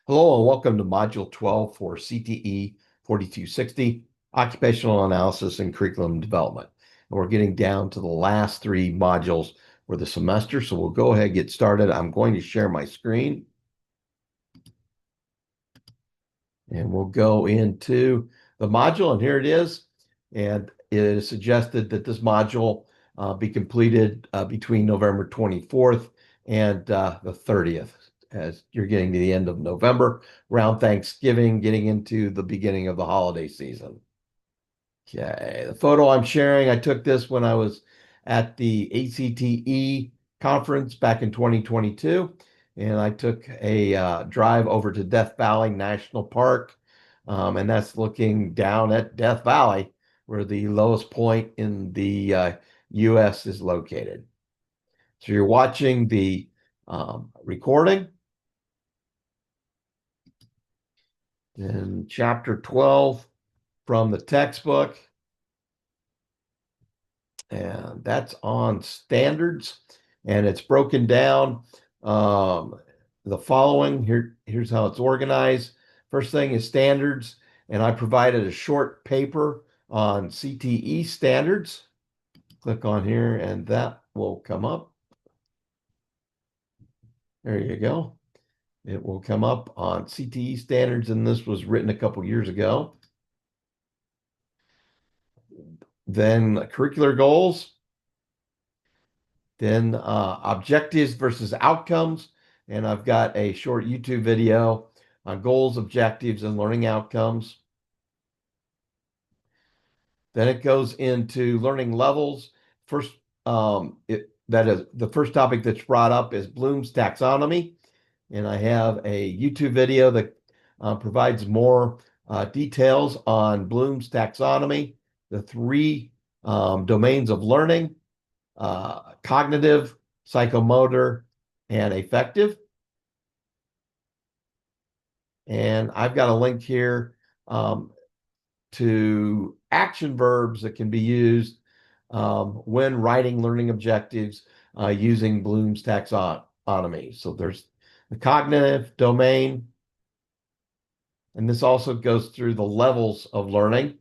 Hello and welcome to Module 12 for CTE 4260, Occupational Analysis and Curriculum Development. And we're getting down to the last three modules for the semester, so we'll go ahead and get started. I'm going to share my screen, and we'll go into the module, and here it is. And it is suggested that this module be completed between November 24th and the 30th, as you're getting to the end of November, around Thanksgiving, getting into the beginning of the holiday season. Okay, the photo I'm sharing, I took this when I was at the ACTE conference back in 2022, and I took a drive over to Death Valley National Park, and that's looking down at Death Valley, where the lowest point in the U.S. is located. So you're watching the recording in chapter 12 from the textbook. And that's on standards, and it's broken down the following. Here's how it's organized. First thing is standards, and I provided a short paper on CTE standards. Click on here, and that will come up. There you go. It will come up on CTE standards, and this was written a couple years ago. Then curricular goals. Then objectives versus outcomes. And I've got a short YouTube video on goals, objectives, and learning outcomes. Then it goes into learning levels. First, that is the first topic that's brought up is Bloom's taxonomy. And I have a YouTube video that provides more details on Bloom's taxonomy, the three domains of learning, cognitive, psychomotor, and affective. And I've got a link here to action verbs that can be used when writing learning objectives using Bloom's taxonomy. So there's the cognitive domain, and this also goes through the levels of learning,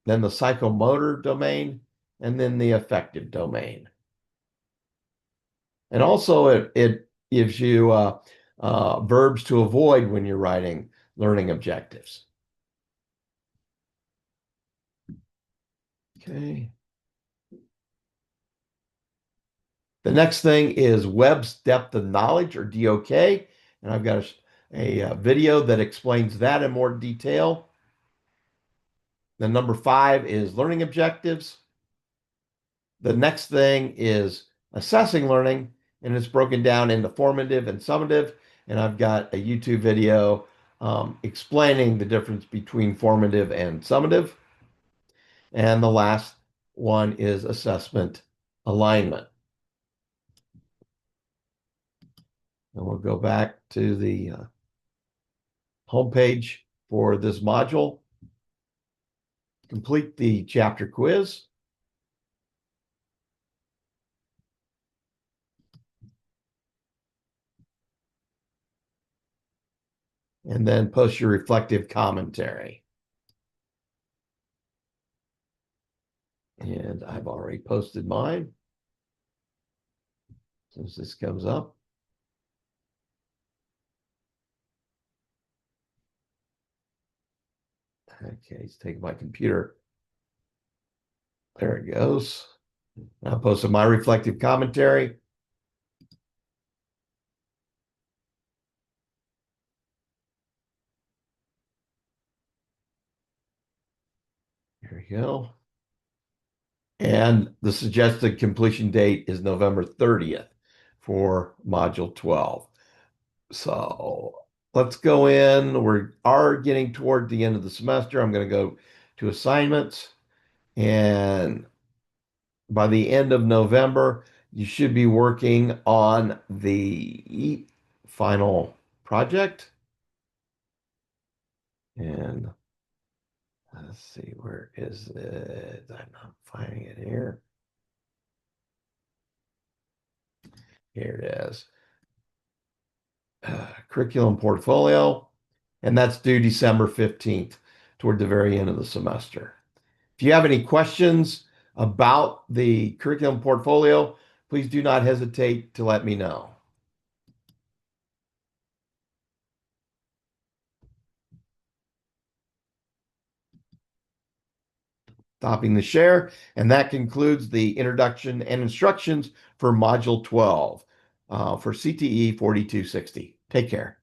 then the psychomotor domain, and then the affective domain. And also it gives you verbs to avoid when you're writing learning objectives. Okay. The next thing is Webb's depth of knowledge, or DOK, and I've got a video that explains that in more detail. Then number 5 is learning objectives. The next thing is assessing learning, and it's broken down into formative and summative, and I've got a YouTube video explaining the difference between formative and summative. And the last one is assessment alignment. And we'll go back to the homepage for this module. Complete the chapter quiz. And then post your reflective commentary. And I've already posted mine. Since this comes up. Okay, it's taking my computer. There it goes. I posted my reflective commentary. There you go. And the suggested completion date is November 30th for Module 12. So let's go in. We are getting toward the end of the semester. I'm going to go to assignments. And by the end of November, you should be working on the final project. And let's see, where is it? I'm not finding it here. Here it is. curriculum portfolio, and that's due December 15th, toward the very end of the semester. If you have any questions about the curriculum portfolio, please do not hesitate to let me know. Stopping the share, and that concludes the introduction and instructions for Module 12 for CTE 4260. Take care.